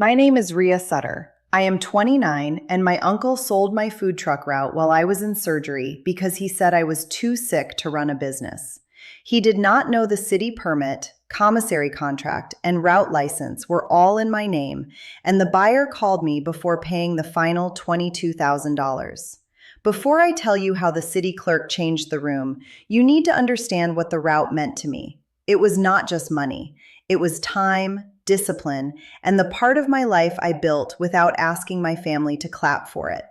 My name is Rhea Sutter. I am 29, and my uncle sold my food truck route while I was in surgery because he said I was too sick to run a business. He did not know the city permit, commissary contract, and route license were all in my name, and the buyer called me before paying the final $22,000. Before I tell you how the city clerk changed the room, you need to understand what the route meant to me. It was not just money. It was time, discipline, and the part of my life I built without asking my family to clap for it.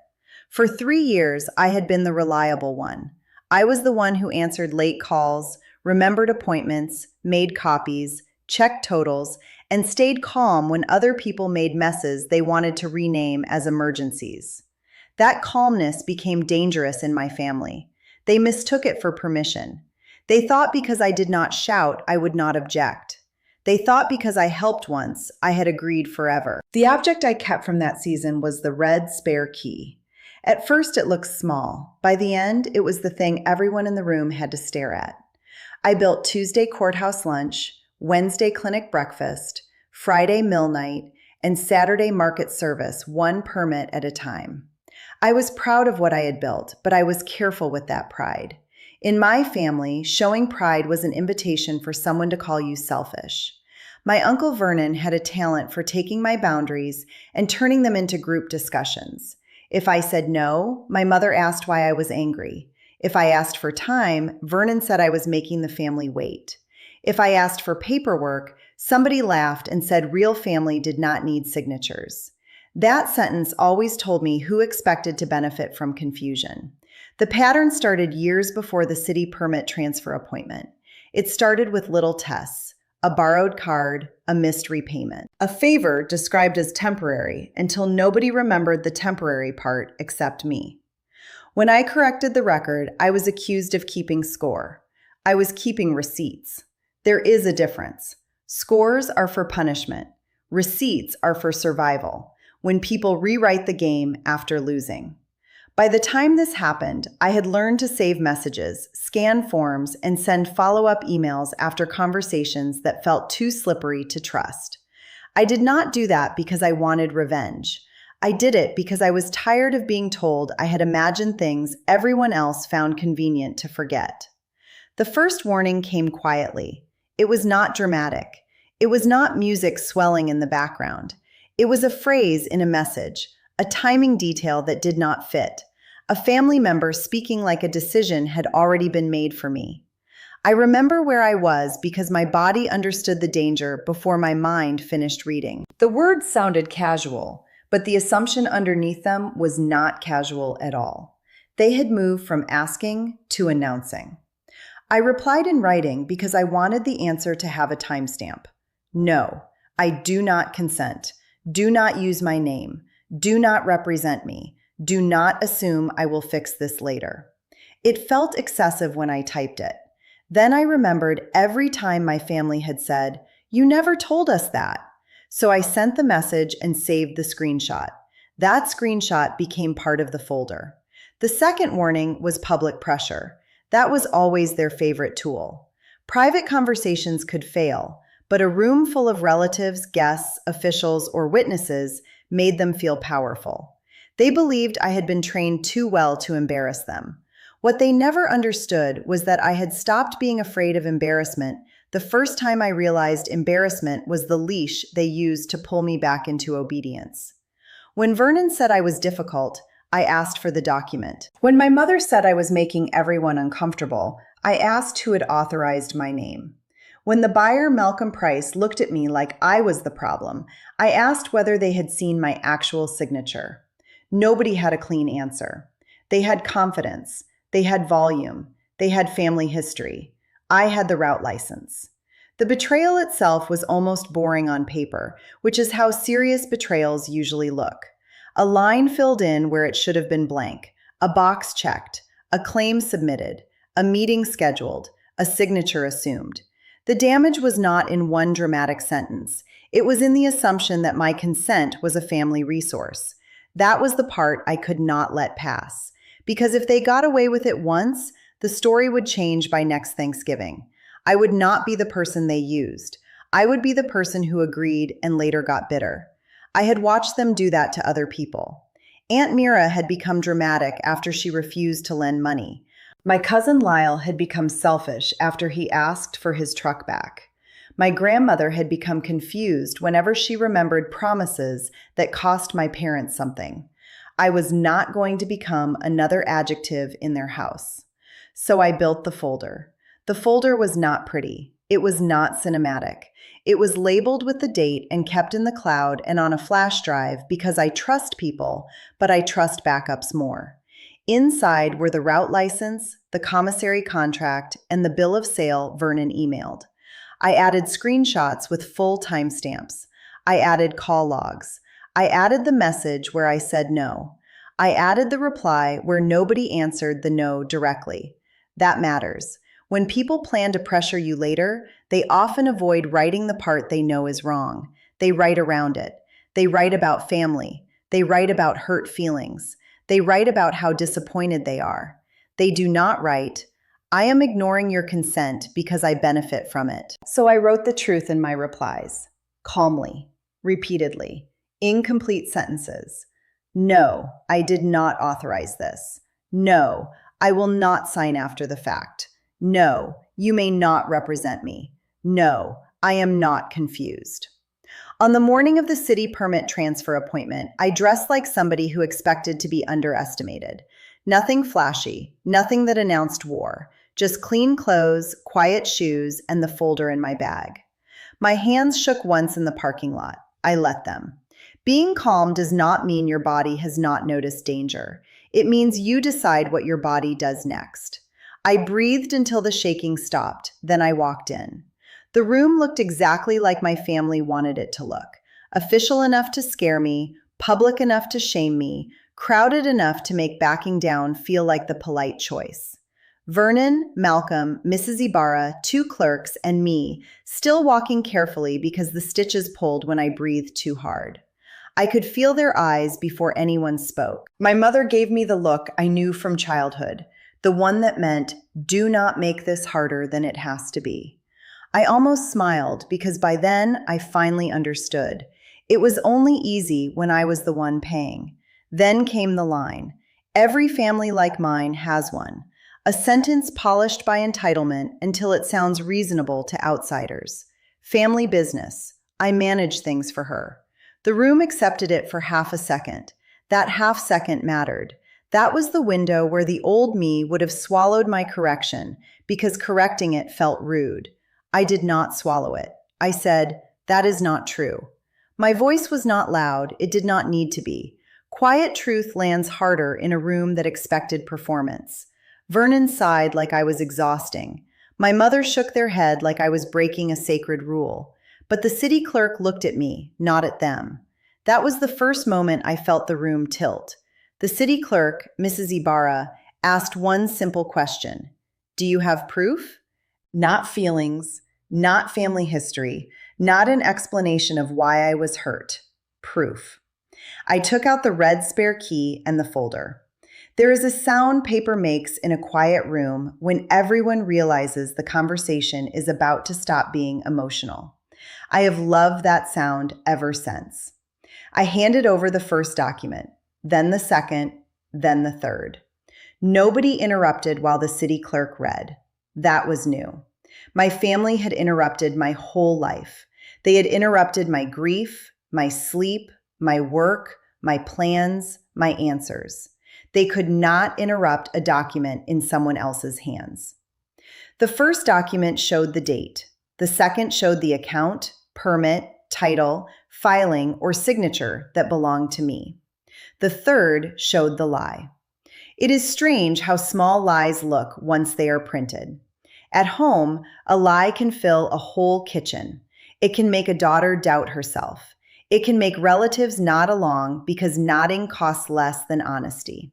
For 3 years, I had been the reliable one. I was the one who answered late calls, remembered appointments, made copies, checked totals, and stayed calm when other people made messes they wanted to rename as emergencies. That calmness became dangerous in my family. They mistook it for permission. They thought because I did not shout, I would not object. They thought because I helped once, I had agreed forever. The object I kept from that season was the red spare key. At first, it looked small. By the end, it was the thing everyone in the room had to stare at. I built Tuesday courthouse lunch, Wednesday clinic breakfast, Friday mill night, and Saturday market service, one permit at a time. I was proud of what I had built, but I was careful with that pride. In my family, showing pride was an invitation for someone to call you selfish. My uncle Vernon had a talent for taking my boundaries and turning them into group discussions. If I said no, my mother asked why I was angry. If I asked for time, Vernon said I was making the family wait. If I asked for paperwork, somebody laughed and said real family did not need signatures. That sentence always told me who expected to benefit from confusion. The pattern started years before the city permit transfer appointment. It started with little tests, a borrowed card, a missed repayment, a favor described as temporary until nobody remembered the temporary part except me. When I corrected the record, I was accused of keeping score. I was keeping receipts. There is a difference. Scores are for punishment. Receipts are for survival, when people rewrite the game after losing. By the time this happened, I had learned to save messages, scan forms, and send follow-up emails after conversations that felt too slippery to trust. I did not do that because I wanted revenge. I did it because I was tired of being told I had imagined things everyone else found convenient to forget. The first warning came quietly. It was not dramatic. It was not music swelling in the background. It was a phrase in a message, a timing detail that did not fit, a family member speaking like a decision had already been made for me. I remember where I was because my body understood the danger before my mind finished reading. The words sounded casual, but the assumption underneath them was not casual at all. They had moved from asking to announcing. I replied in writing because I wanted the answer to have a timestamp. No, I do not consent. Do not use my name. Do not represent me. Do not assume I will fix this later. It felt excessive when I typed it. Then I remembered every time my family had said, "You never told us that." So I sent the message and saved the screenshot. That screenshot became part of the folder. The second warning was public pressure. That was always their favorite tool. Private conversations could fail, but a room full of relatives, guests, officials, or witnesses made them feel powerful. They believed I had been trained too well to embarrass them. What they never understood was that I had stopped being afraid of embarrassment the first time I realized embarrassment was the leash they used to pull me back into obedience. When Vernon said I was difficult, I asked for the document. When my mother said I was making everyone uncomfortable, I asked who had authorized my name. When the buyer, Malcolm Price, looked at me like I was the problem, I asked whether they had seen my actual signature. Nobody had a clean answer. They had confidence. They had volume. They had family history. I had the route license. The betrayal itself was almost boring on paper, which is how serious betrayals usually look. A line filled in where it should have been blank, a box checked, a claim submitted, a meeting scheduled, a signature assumed. The damage was not in one dramatic sentence. It was in the assumption that my consent was a family resource. That was the part I could not let pass. Because if they got away with it once, the story would change by next Thanksgiving. I would not be the person they used. I would be the person who agreed and later got bitter. I had watched them do that to other people. Aunt Mira had become dramatic after she refused to lend money. My cousin Lyle had become selfish after he asked for his truck back. My grandmother had become confused whenever she remembered promises that cost my parents something. I was not going to become another adjective in their house. So I built the folder. The folder was not pretty. It was not cinematic. It was labeled with the date and kept in the cloud and on a flash drive because I trust people, but I trust backups more. Inside were the route license, the commissary contract, and the bill of sale Vernon emailed. I added screenshots with full timestamps. I added call logs. I added the message where I said no. I added the reply where nobody answered the no directly. That matters. When people plan to pressure you later, they often avoid writing the part they know is wrong. They write around it. They write about family. They write about hurt feelings. They write about how disappointed they are. They do not write, "I am ignoring your consent because I benefit from it." So I wrote the truth in my replies, calmly, repeatedly, incomplete sentences. No, I did not authorize this. No, I will not sign after the fact. No, you may not represent me. No, I am not confused. On the morning of the city permit transfer appointment, I dressed like somebody who expected to be underestimated. Nothing flashy, nothing that announced war, just clean clothes, quiet shoes, and the folder in my bag. My hands shook once in the parking lot. I let them. Being calm does not mean your body has not noticed danger. It means you decide what your body does next. I breathed until the shaking stopped, then I walked in. The room looked exactly like my family wanted it to look. Official enough to scare me, public enough to shame me, crowded enough to make backing down feel like the polite choice. Vernon, Malcolm, Mrs. Ibarra, 2 clerks, and me, still walking carefully because the stitches pulled when I breathed too hard. I could feel their eyes before anyone spoke. My mother gave me the look I knew from childhood, the one that meant, do not make this harder than it has to be. I almost smiled because by then I finally understood. It was only easy when I was the one paying. Then came the line. Every family like mine has one. A sentence polished by entitlement until it sounds reasonable to outsiders. Family business. I manage things for her. The room accepted it for half a second. That half second mattered. That was the window where the old me would have swallowed my correction because correcting it felt rude. I did not swallow it. I said, that is not true. My voice was not loud. It did not need to be. Quiet truth lands harder in a room that expected performance. Vernon sighed like I was exhausting. My mother shook their head like I was breaking a sacred rule. But the city clerk looked at me, not at them. That was the first moment I felt the room tilt. The city clerk, Mrs. Ibarra, asked one simple question. Do you have proof? Not feelings, not family history, not an explanation of why I was hurt. Proof. I took out the red spare key and the folder. There is a sound paper makes in a quiet room when everyone realizes the conversation is about to stop being emotional. I have loved that sound ever since. I handed over the first document, then the second, then the third. Nobody interrupted while the city clerk read. That was new. My family had interrupted my whole life. They had interrupted my grief, my sleep, my work, my plans, my answers. They could not interrupt a document in someone else's hands. The first document showed the date. The second showed the account, permit, title, filing, or signature that belonged to me. The third showed the lie. It is strange how small lies look once they are printed. At home, a lie can fill a whole kitchen. It can make a daughter doubt herself. It can make relatives nod along because nodding costs less than honesty.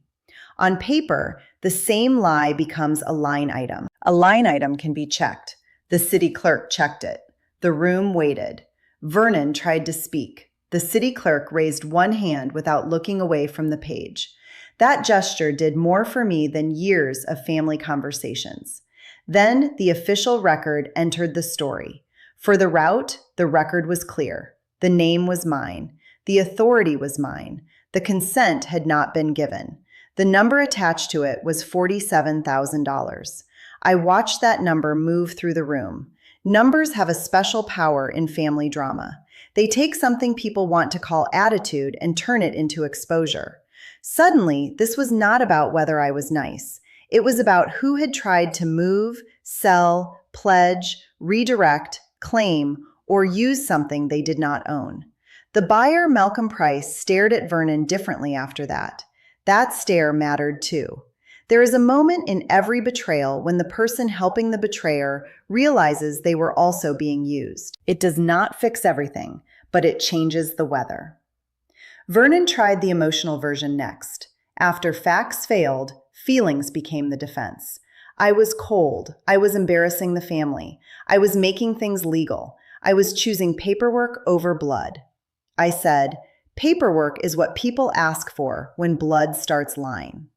On paper, the same lie becomes a line item. A line item can be checked. The city clerk checked it. The room waited. Vernon tried to speak. The city clerk raised one hand without looking away from the page. That gesture did more for me than years of family conversations. Then the official record entered the story. For the route, the record was clear. The name was mine. The authority was mine. The consent had not been given. The number attached to it was $47,000. I watched that number move through the room. Numbers have a special power in family drama. They take something people want to call attitude and turn it into exposure. Suddenly, this was not about whether I was nice. It was about who had tried to move, sell, pledge, redirect, claim, or use something they did not own. The buyer, Malcolm Price, stared at Vernon differently after that. That stare mattered too. There is a moment in every betrayal when the person helping the betrayer realizes they were also being used. It does not fix everything, but it changes the weather. Vernon tried the emotional version next. After facts failed, feelings became the defense. I was cold. I was embarrassing the family. I was making things legal. I was choosing paperwork over blood. I said, "Paperwork is what people ask for when blood starts lying."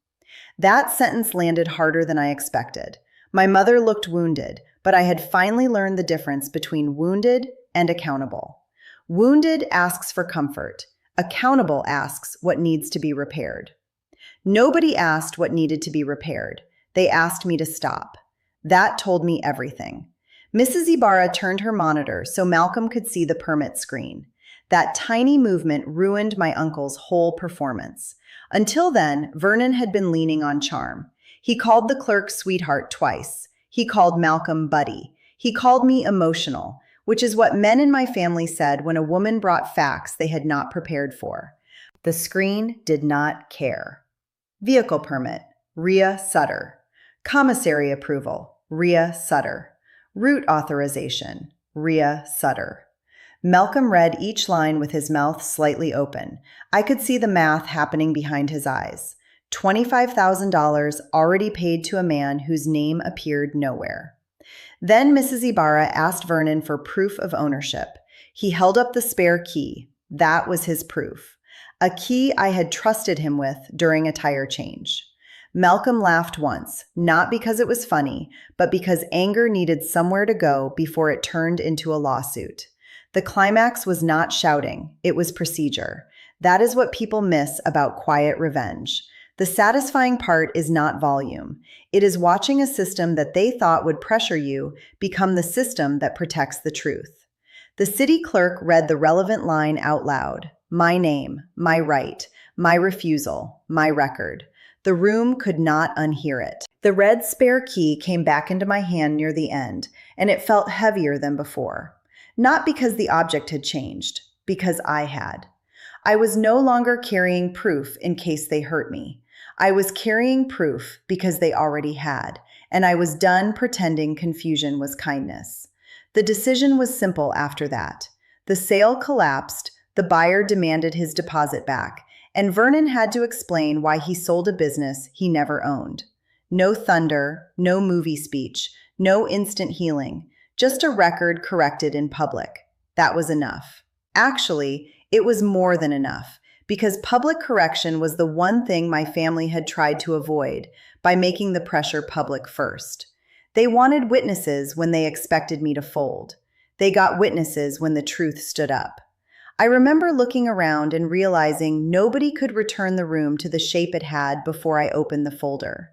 That sentence landed harder than I expected. My mother looked wounded, but I had finally learned the difference between wounded and accountable. Wounded asks for comfort. Accountable asks what needs to be repaired. Nobody asked what needed to be repaired. They asked me to stop. That told me everything. Mrs. Ibarra turned her monitor so Malcolm could see the permit screen. That tiny movement ruined my uncle's whole performance. Until then, Vernon had been leaning on charm. He called the clerk sweetheart twice. He called Malcolm buddy. He called me emotional, which is what men in my family said when a woman brought facts they had not prepared for. The screen did not care. Vehicle permit, Rhea Sutter. Commissary approval, Rhea Sutter. Route authorization, Rhea Sutter. Malcolm read each line with his mouth slightly open. I could see the math happening behind his eyes. $25,000 already paid to a man whose name appeared nowhere. Then Mrs. Ibarra asked Vernon for proof of ownership. He held up the spare key. That was his proof. A key I had trusted him with during a tire change. Malcolm laughed once, not because it was funny, but because anger needed somewhere to go before it turned into a lawsuit. The climax was not shouting, it was procedure. That is what people miss about quiet revenge. The satisfying part is not volume. It is watching a system that they thought would pressure you become the system that protects the truth. The city clerk read the relevant line out loud. My name, my right, my refusal, my record. The room could not unhear it. The red spare key came back into my hand near the end, and it felt heavier than before. Not because the object had changed, because I had. I was no longer carrying proof in case they hurt me. I was carrying proof because they already had, and I was done pretending confusion was kindness. The decision was simple after that. The sale collapsed, the buyer demanded his deposit back, and Vernon had to explain why he sold a business he never owned. No thunder, no movie speech, no instant healing. Just a record corrected in public. That was enough. Actually, it was more than enough, because public correction was the one thing my family had tried to avoid by making the pressure public first. They wanted witnesses when they expected me to fold. They got witnesses when the truth stood up. I remember looking around and realizing nobody could return the room to the shape it had before I opened the folder.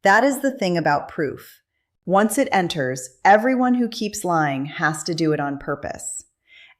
That is the thing about proof. Once it enters, everyone who keeps lying has to do it on purpose.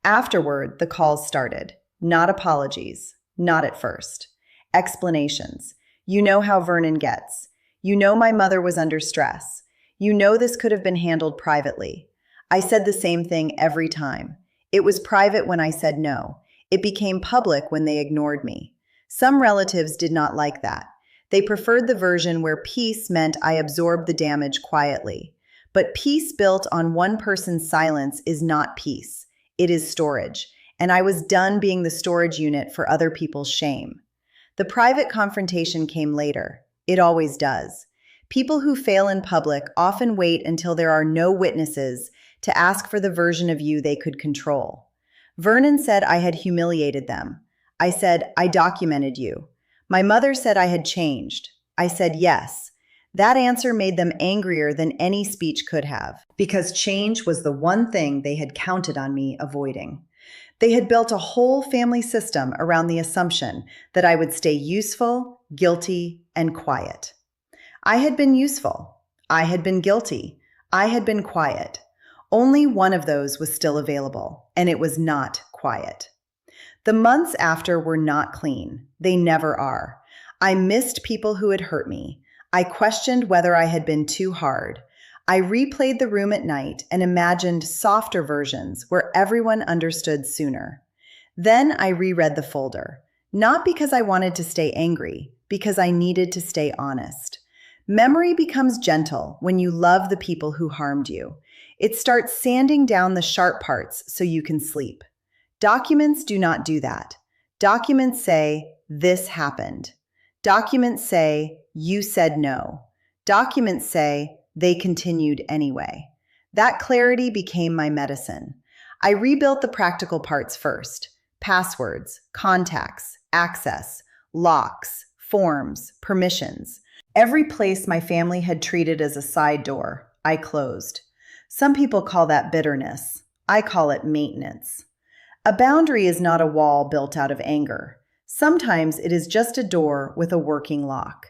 Afterward, the calls started. Not apologies. Not at first. Explanations. You know how Vernon gets. You know my mother was under stress. You know this could have been handled privately. I said the same thing every time. It was private when I said no. It became public when they ignored me. Some relatives did not like that. They preferred the version where peace meant I absorbed the damage quietly. But peace built on one person's silence is not peace. It is storage. And I was done being the storage unit for other people's shame. The private confrontation came later. It always does. People who fail in public often wait until there are no witnesses to ask for the version of you they could control. Vernon said I had humiliated them. I said, I documented you. My mother said I had changed. I said yes. That answer made them angrier than any speech could have, because change was the one thing they had counted on me avoiding. They had built a whole family system around the assumption that I would stay useful, guilty, and quiet. I had been useful. I had been guilty. I had been quiet. Only one of those was still available, and it was not quiet. The months after were not clean. They never are. I missed people who had hurt me. I questioned whether I had been too hard. I replayed the room at night and imagined softer versions where everyone understood sooner. Then I reread the folder, not because I wanted to stay angry, because I needed to stay honest. Memory becomes gentle when you love the people who harmed you. It starts sanding down the sharp parts so you can sleep. Documents do not do that. Documents say, "This happened." Documents say, "You said no." Documents say, "They continued anyway." That clarity became my medicine. I rebuilt the practical parts first: passwords, contacts, access, locks, forms, permissions. Every place my family had treated as a side door, I closed. Some people call that bitterness. I call it maintenance. A boundary is not a wall built out of anger. Sometimes it is just a door with a working lock.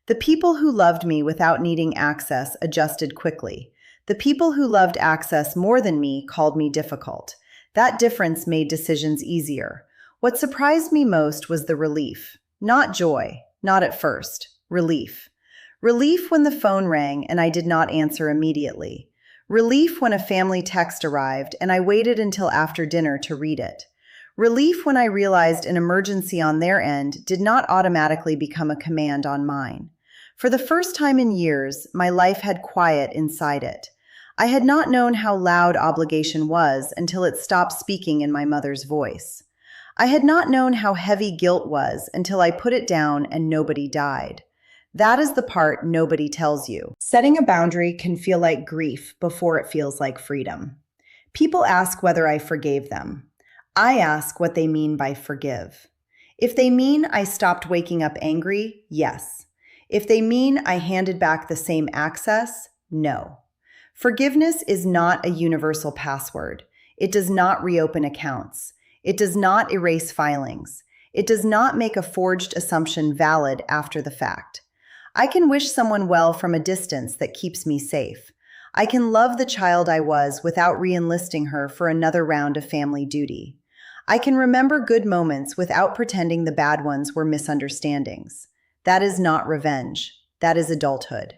The people who loved me without needing access adjusted quickly. The people who loved access more than me called me difficult. That difference made decisions easier. What surprised me most was the relief. Not joy, not at first. Relief. Relief when the phone rang and I did not answer immediately. Relief when a family text arrived and I waited until after dinner to read it. Relief when I realized an emergency on their end did not automatically become a command on mine. For the first time in years, my life had quiet inside it. I had not known how loud obligation was until it stopped speaking in my mother's voice. I had not known how heavy guilt was until I put it down and nobody died. That is the part nobody tells you. Setting a boundary can feel like grief before it feels like freedom. People ask whether I forgave them. I ask what they mean by forgive. If they mean I stopped waking up angry, yes. If they mean I handed back the same access, no. Forgiveness is not a universal password. It does not reopen accounts. It does not erase filings. It does not make a forged assumption valid after the fact. I can wish someone well from a distance that keeps me safe. I can love the child I was without re-enlisting her for another round of family duty. I can remember good moments without pretending the bad ones were misunderstandings. That is not revenge. That is adulthood.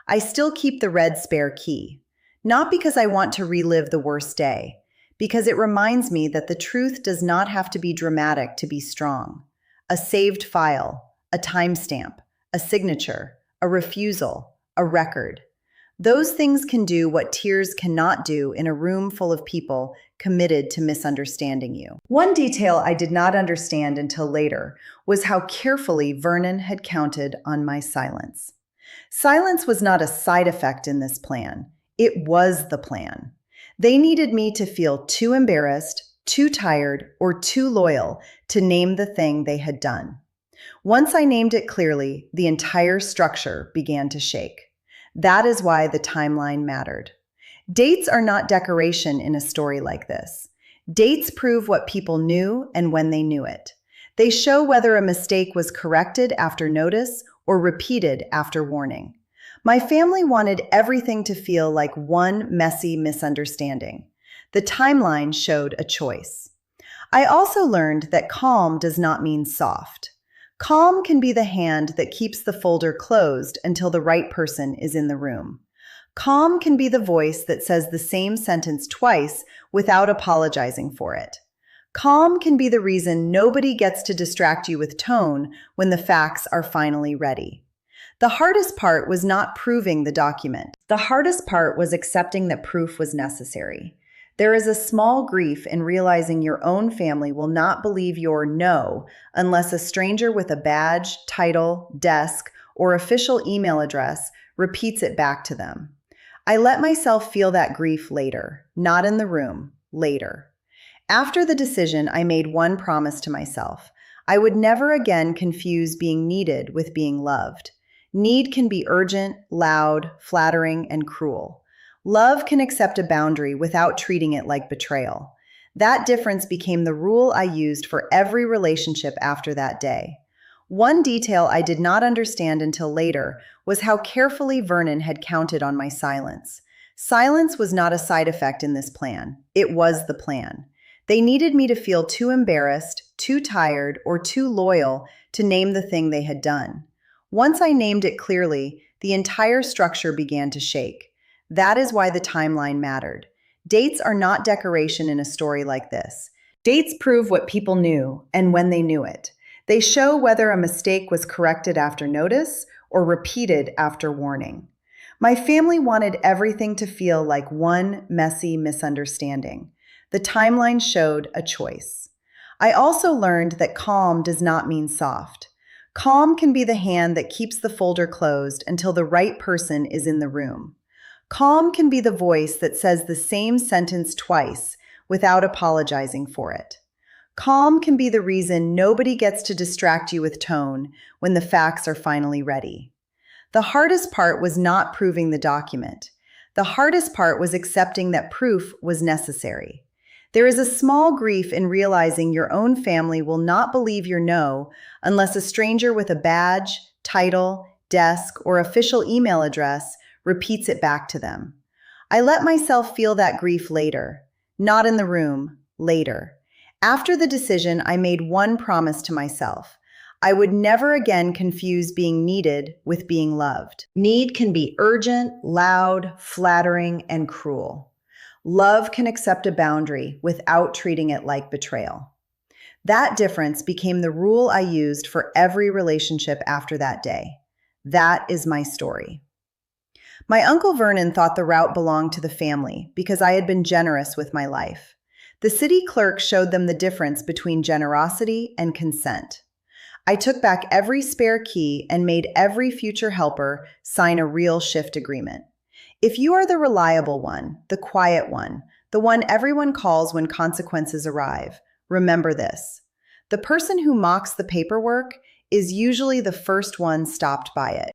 I still keep the red spare key, not because I want to relive the worst day, because it reminds me that the truth does not have to be dramatic to be strong. A saved file, a timestamp, a signature, a refusal, a record. Those things can do what tears cannot do in a room full of people committed to misunderstanding you. One detail I did not understand until later was how carefully Vernon had counted on my silence. Silence was not a side effect in this plan. It was the plan. They needed me to feel too embarrassed, too tired, or too loyal to name the thing they had done. Once I named it clearly, the entire structure began to shake. That is why the timeline mattered. Dates are not decoration in a story like this. Dates prove what people knew and when they knew it. They show whether a mistake was corrected after notice or repeated after warning. My family wanted everything to feel like one messy misunderstanding. The timeline showed a choice. I also learned that calm does not mean soft. Calm can be the hand that keeps the folder closed until the right person is in the room. Calm can be the voice that says the same sentence twice without apologizing for it. Calm can be the reason nobody gets to distract you with tone when the facts are finally ready. The hardest part was not proving the document. The hardest part was accepting that proof was necessary. There is a small grief in realizing your own family will not believe your no unless a stranger with a badge, title, desk, or official email address repeats it back to them. I let myself feel that grief later, not in the room, later. After the decision, I made one promise to myself. I would never again confuse being needed with being loved. Need can be urgent, loud, flattering, and cruel. Love can accept a boundary without treating it like betrayal. That difference became the rule I used for every relationship after that day. One detail I did not understand until later was how carefully Vernon had counted on my silence. Silence was not a side effect in this plan. It was the plan. They needed me to feel too embarrassed, too tired, or too loyal to name the thing they had done. Once I named it clearly, the entire structure began to shake. That is why the timeline mattered. Dates are not decoration in a story like this. Dates prove what people knew and when they knew it. They show whether a mistake was corrected after notice or repeated after warning. My family wanted everything to feel like one messy misunderstanding. The timeline showed a choice. I also learned that calm does not mean soft. Calm can be the hand that keeps the folder closed until the right person is in the room. Calm can be the voice that says the same sentence twice without apologizing for it. Calm can be the reason nobody gets to distract you with tone when the facts are finally ready. The hardest part was not proving the document. The hardest part was accepting that proof was necessary. There is a small grief in realizing your own family will not believe your no unless a stranger with a badge, title, desk, or official email address repeats it back to them. I let myself feel that grief later. Not in the room, later. After the decision, I made one promise to myself. I would never again confuse being needed with being loved. Need can be urgent, loud, flattering, and cruel. Love can accept a boundary without treating it like betrayal. That difference became the rule I used for every relationship after that day. That is my story. My Uncle Vernon thought the route belonged to the family because I had been generous with my life. The city clerk showed them the difference between generosity and consent. I took back every spare key and made every future helper sign a real shift agreement. If you are the reliable one, the quiet one, the one everyone calls when consequences arrive, remember this. The person who mocks the paperwork is usually the first one stopped by it.